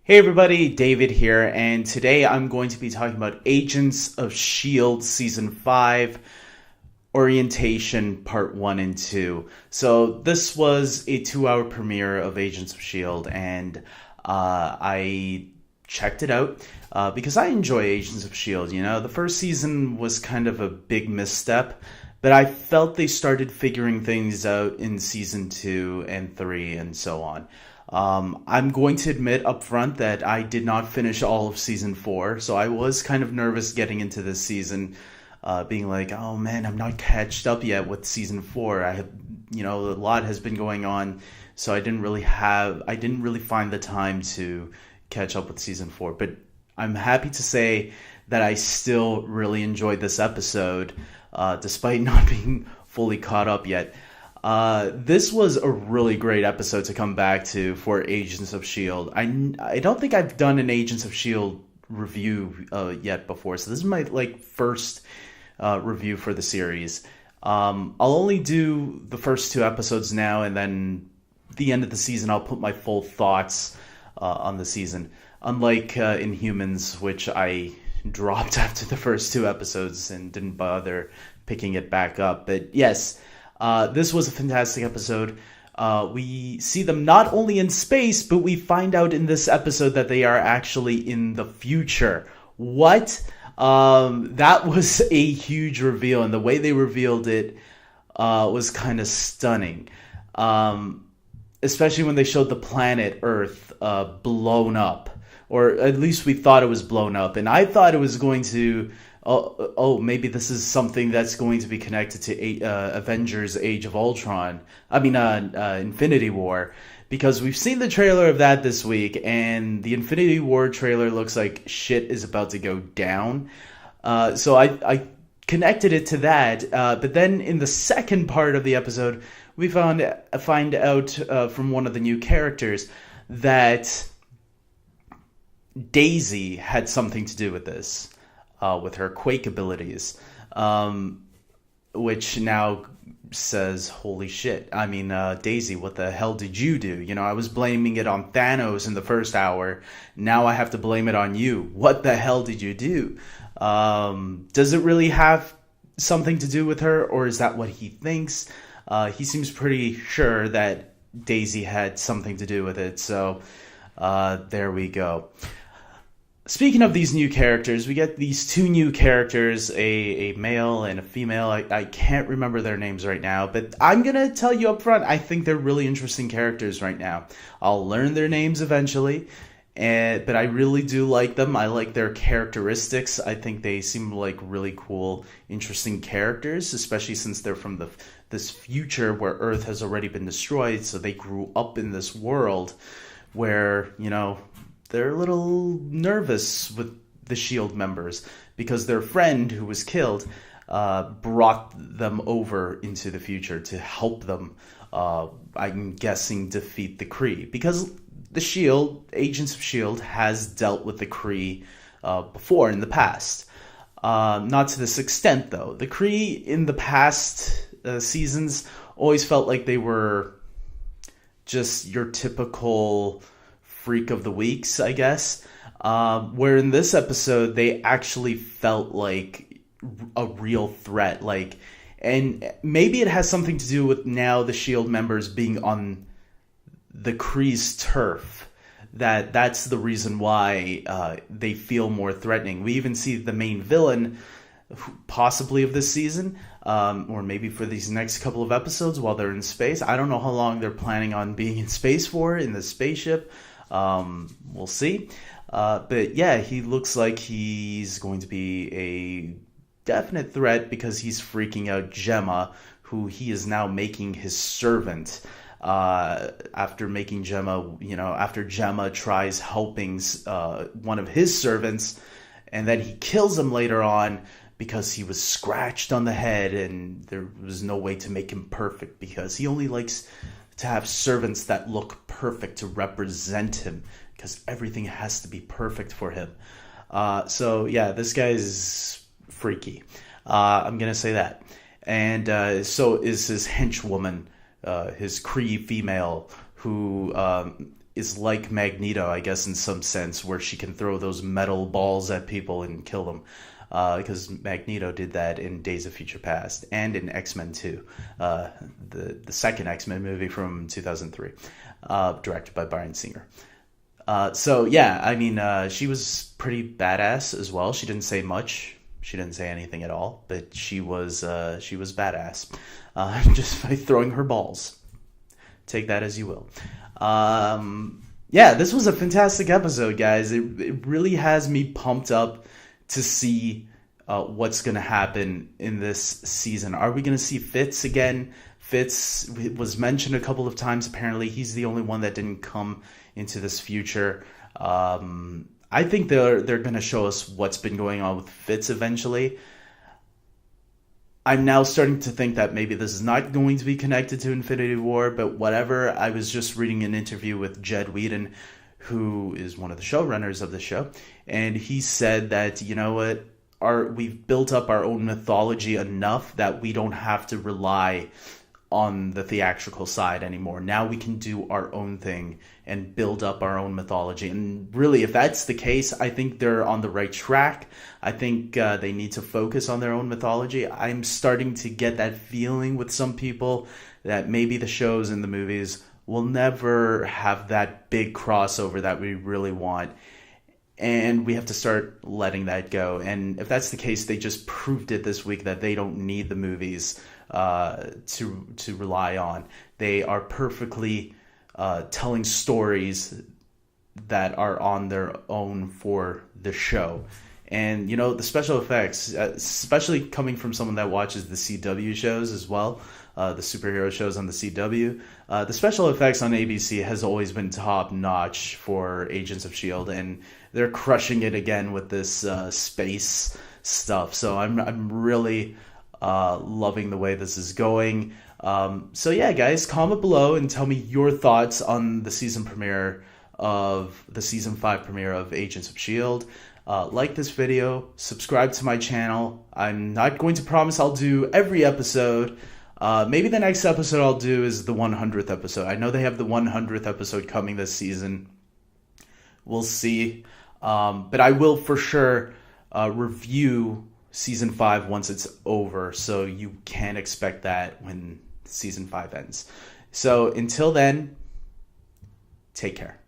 Hey everybody, David here, and today I'm going to be talking about Agents of S.H.E.I.L.D. Season 5, Orientation Part 1 and 2. So this was a 2-hour premiere of Agents of S.H.E.I.L.D. and I checked it out because I enjoy Agents of S.H.E.I.L.D. You know, the first season was kind of a big misstep, but I felt they started figuring things out in Season 2 and 3 and so on. I'm going to admit up front that I did not finish all of season 4, so I was kind of nervous getting into this season, being like, oh man, I'm not catched up yet with season 4. I have, a lot has been going on, so I didn't really find the time to catch up with season 4. But I'm happy to say that I still really enjoyed this episode, despite not being fully caught up yet. This was a really great episode to come back to for Agents of S.H.E.I.L.D. I don't think I've done an Agents of S.H.E.I.L.D. review yet before, so this is my first review for the series. I'll only do the first 2 episodes now, and then the end of the season I'll put my full thoughts on the season. Unlike Inhumans, which I dropped after the first 2 episodes and didn't bother picking it back up. But yes, this was a fantastic episode. We see them not only in space, but we find out in this episode that they are actually in the future. What? That was a huge reveal, and the way they revealed it was kind of stunning. Especially when they showed the planet Earth blown up, or at least we thought it was blown up, and I thought it was going to... maybe this is something that's going to be connected to Avengers Age of Ultron. Infinity War. Because we've seen the trailer of that this week, and the Infinity War trailer looks like shit is about to go down. So I connected it to that. But then in the second part of the episode, we find out from one of the new characters that Daisy had something to do with this. With her Quake abilities, which now says, holy shit. Daisy, what the hell did you do? I was blaming it on Thanos in the first hour. Now I have to blame it on you. What the hell did you do? Does it really have something to do with her, or is that what he thinks? He seems pretty sure that Daisy had something to do with it, so there we go. Speaking of these new characters, we get these 2 new characters, a male and a female. I can't remember their names right now, but I'm going to tell you up front, I think they're really interesting characters right now. I'll learn their names eventually, but I really do like them. I like their characteristics. I think they seem like really cool, interesting characters, especially since they're from this future where Earth has already been destroyed, so they grew up in this world where, they're a little nervous with the S.H.I.E.L.D. members because their friend who was killed brought them over into the future to help them, I'm guessing, defeat the Kree. Because the S.H.I.E.L.D., Agents of S.H.I.E.L.D., has dealt with the Kree before in the past. Not to this extent, though. The Kree in the past seasons always felt like they were just your typical... freak of the weeks, I guess. Where in this episode, they actually felt like a real threat. And maybe it has something to do with now the S.H.I.E.L.D. members being on the Kree's turf. That's the reason why they feel more threatening. We even see the main villain, possibly of this season, or maybe for these next couple of episodes while they're in space. I don't know how long they're planning on being in space for, in the spaceship. We'll see. But yeah, he looks like he's going to be a definite threat because he's freaking out Gemma, who he is now making his servant. After making Gemma, after Gemma tries helping one of his servants, and then he kills him later on because he was scratched on the head and there was no way to make him perfect because he only likes to have servants that look perfect to represent him because everything has to be perfect for him. So yeah, this guy is freaky. I'm going to say that. And so is his henchwoman, his Kree female, who is like Magneto, I guess, in some sense, where she can throw those metal balls at people and kill them. Because Magneto did that in Days of Future Past and in X-Men 2, the second X-Men movie from 2003, directed by Bryan Singer. So yeah, I mean, she was pretty badass as well. She didn't say much. She didn't say anything at all, but she was badass, just by throwing her balls. Take that as you will. Yeah, this was a fantastic episode, guys. It really has me pumped up to see what's going to happen in this season. Are we going to see Fitz again? Fitz was mentioned a couple of times. Apparently, he's the only one that didn't come into this future. I think they're going to show us what's been going on with Fitz eventually. I'm now starting to think that maybe this is not going to be connected to Infinity War, but whatever. I was just reading an interview with Jed Whedon, who is one of the showrunners of the show, and he said that, you know what, we've built up our own mythology enough that we don't have to rely on the theatrical side anymore. Now we can do our own thing and build up our own mythology. And really, if that's the case, I think they're on the right track. I think they need to focus on their own mythology. I'm starting to get that feeling with some people that maybe the shows and the movies will never have that big crossover that we really want. And we have to start letting that go. And if that's the case, they just proved it this week that they don't need the movies to rely on. They are perfectly telling stories that are on their own for the show. And, you know, the special effects, especially coming from someone that watches the CW shows as well, the superhero shows on the CW, the special effects on ABC has always been top notch for Agents of S.H.E.I.L.D. And they're crushing it again with this space stuff. So I'm really loving the way this is going. So yeah, guys, comment below and tell me your thoughts on the season 5 premiere of Agents of S.H.I.E.L.D. Like this video, subscribe to my channel. I'm not going to promise I'll do every episode. Maybe the next episode I'll do is the 100th episode. I know they have the 100th episode coming this season. We'll see. But I will for sure review season 5 once it's over. So you can expect that when season 5 ends. So until then, take care.